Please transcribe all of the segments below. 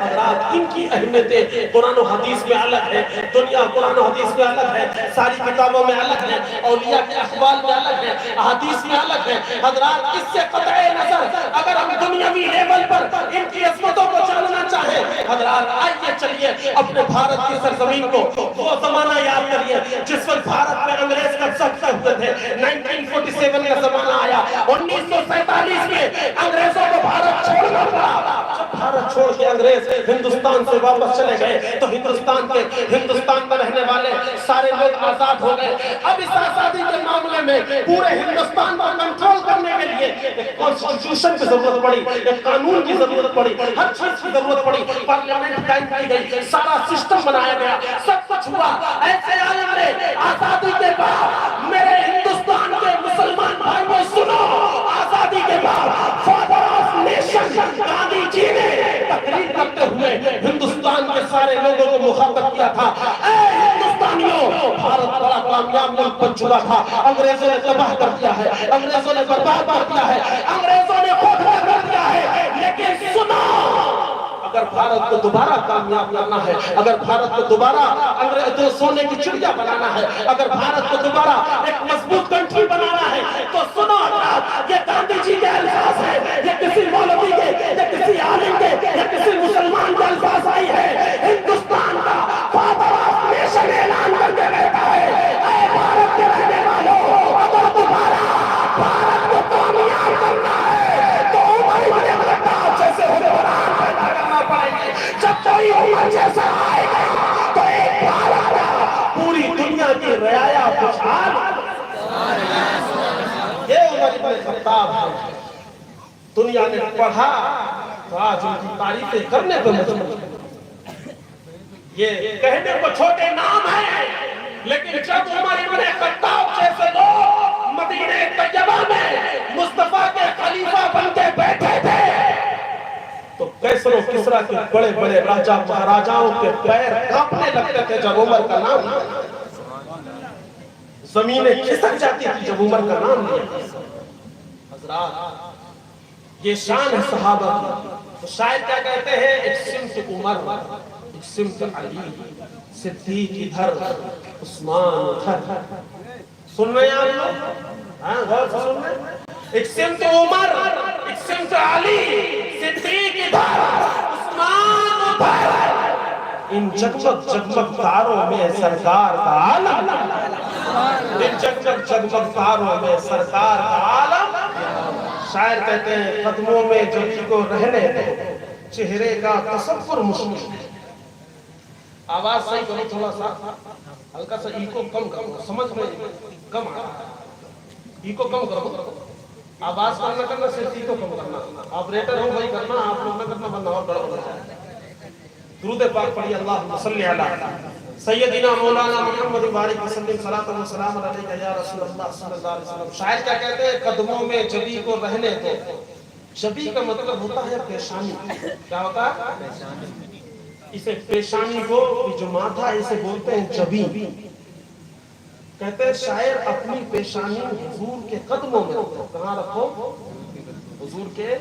حضرات ان کی اہمیتیں قرآن و حدیث میں الگ ہے، دنیا قرآن و حدیث میں الگ ہے، ساری کتابوں میں الگ ہے، اولیاء کے اخبار میں الگ ہے، حدیث میں الگ ہے حضرات۔ اس سے قطع نظر اگر ہم دنیاوی لیول پر ان کی عظمتوں کو جاننا چاہیں حضرات، آئیے چلیے اپنے بھارت کی سرزمین کو وہ زمانہ یاد کریے جس وقت بھارت میں انگریز قبضہ کیے ہوئے تھے۔ 1947 کا زمانہ آیا، 1947 میں انگریزوں کو بھارت چھوڑنا پڑا۔ جب بھارت چھوڑ کے انگریز ہندوستان سے واپس چلے گئے تو ہندوستان میں رہنے والے سارے لوگ آزاد ہو گئے۔ اب اس آزادی کے معاملے میں پورے ہندوستان کو کنٹرول کرنے کے لیے ایک کانسٹیٹیوشن کی ضرورت پڑی، ایک قانون کی ضرورت پڑی، ہر چیز کی ضرورت پڑی، پارلیمنٹ قائم کی گئی، سارا سسٹم بنایا گیا، سب کچھ ہوا۔ ایسے عالم نے آزادی کے بعد میرے ہندوستان کے مسلمان بھائیوں سنو، آزادی کے بعد فادر آف نیشن گاندھی جی نے تقریر کرتے ہوئے ہندوستان کے سارے لوگوں کو مخاطب کیا تھا، اے ہندوستانیوں، بھارت بڑا کامیاب ملک بن چکا تھا، انگریزوں نے تباہ کر دیا ہے، انگریزوں نے برباد کر دیا ہے، انگریزوں نے کھوکھلا کر دیا ہے، لیکن سنو، اگر بھارت کو دوبارہ کامیاب کرنا ہے، اگر بھارت کو دوبارہ سونے کی چڑیا بنانا ہے، اگر بھارت کو دوبارہ ایک مضبوط کنٹری بنانا ہے تو سنو حضرات، یہ گاندھی جی کے الفاظ ہے، یہ کسی مولوی کے، یہ کسی عالم کے، یہ کسی مسلمان کے الفاظ آئی ہے۔ ہندوستان کا فادر آف نیشن اعلان کرتے رہتا ہے، اے بھارت کے رہنے والوں، اگر دوبارہ بھارت کو کامیاب کرنا ہے تو عمر بن خطاب جیسے حکمران پیدا کرنا پڑے گے۔ جب کوئی عمر جیسا آئے گا تو ایک بھارت پوری دنیا کی رعایا خوشحال۔ یہ عمر بن خطاب ہے، دنیا نے پڑھا تو آج ان کی تعریفیں کرنے پہ مجبور ہے۔ یہ کہنے کو چھوٹے نام ہیں، لیکن جب عمر بن خطاب جیسے لوگ مدینہ طیبہ میں مصطفیٰ کے خلیفہ بن کے بیٹھے تھے تو کیسر و کسریٰ کے بڑے بڑے راجہ مہاراجاؤں کے پیر کانپنے لگتے تھے جب عمر کا نام لیا، زمینیں کھسک جاتی تھی جب عمر کا نام لیا۔ حضرات یہ شان ہے صحابہ کی۔ تو شاعر کیا کہتے ہیں، ایک سمت عمر، ایک سمت علی، صدیق ادھر عثمان ادھر۔ سن رہے ہیں آپ لوگ؟ غور سے سن رہے ہیں؟ ایک سمت عمر، ایک سمت علی، صدیق ادھر عثمان ادھر۔ ان جگمگ جگمگ تاروں میں سرکار کا عالم، ان جگمگ جگمگ تاروں میں سرکار کا عالم۔ شاعر کہتے ہیں قدموں میں جبھی کو رہنے دو، چہرے کا تصور مشکل ہے۔ آواز صحیح کرو، تھوڑا سا ہلکا سا ایکو کم کرو، سمجھ میں کم آ رہا ہے، ایکو کم کرو، آواز کم نہ کرنا، صرف ایکو کم کرنا۔ آپریٹر ہو وہی کرنا، آپ لوگ نہ کرنا، ورنہ اور گڑبڑ ہو جائے گا۔ درود پاک پڑھیے، اللہم صلی علی سیدنا مولانا محمد بارک وسلم، صلاۃ و سلام علیک یا رسول اللہ صلی اللہ علیہ وسلم۔ شاعر کیا کہتے ہیں، قدموں میں جبی کو رہنے دو۔ جبی کا مطلب ہوتا ہے پیشانی۔ کیا ہوتا ہے؟ اسے پیشانی کو جو ماتھا اسے بولتے ہیں جبی۔ کہتے ہیں شاعر اپنی پیشانی حضور کے قدموں میں رکھو۔ کہاں رکھو؟ حضور کے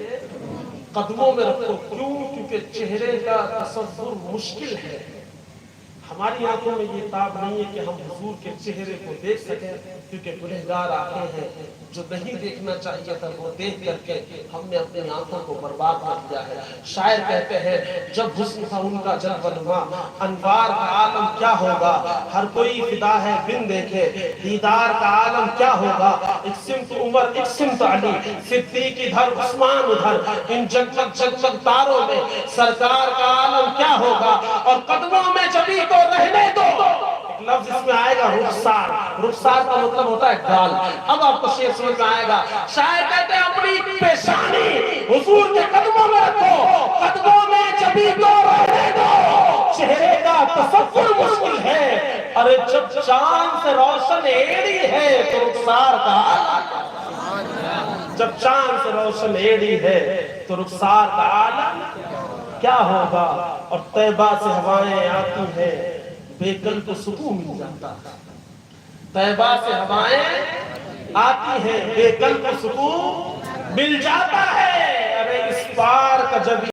قدموں میں رکھو۔ کیوں؟ کیونکہ چہرے کا تصور مشکل ہے۔ ہماری آنکھوں میں یہ تاب نہیں ہے کہ ہم حضور کے چہرے کو دیکھ سکیں، کیونکہ گنہگار آنکھیں ہیں، جو نہیں دیکھنا چاہیے تھا وہ دیکھ کر کے ہم نے اپنی آنکھوں کو برباد کر دیا ہے۔ شاعر کہتے ہیں جب حسن تھا ان کا جلوہ نما، انوار کا عالم کیا ہوگا، ہر کوئی فدا ہے بن دیکھے، دیدار کا عالم کیا ہوگا۔ ایک سمت عمر، ایک سمت علی، صدیق ادھر عثمان ادھر، ان جگمگ جگمگ تاروں میں سرکار کا عالم کیا ہوگا۔ اور قدموں میں جبی کو رہنے دو۔ ایک لفظ اس میں آئے گا رخسار۔ رخسار کا مطلب ہوتا ہے گال۔ اب آپ کو شعر سمجھ میں آئے گا۔ شاعر کہتے ہیں اپنی پیشانی حضور کے قدموں میں رکھو، قدموں میں جبی کو رہنے دو، چہرے کا تصور مشکل ہے۔ ارے جب چاند سے روشن ایڑی ہے تو رخسار کا عالم، جب چاند سے روشن ایڑی ہے تو رخسار کا عالم کیا ہوگا۔ اور طیبہ سے ہوائیں آتی ہیں، بے کل کو سکون مل جاتا ہے۔ طیبہ سے ہوائیں آتی ہیں، بے کل کو سکون مل جاتا ہے۔ ارے اس پار کا جب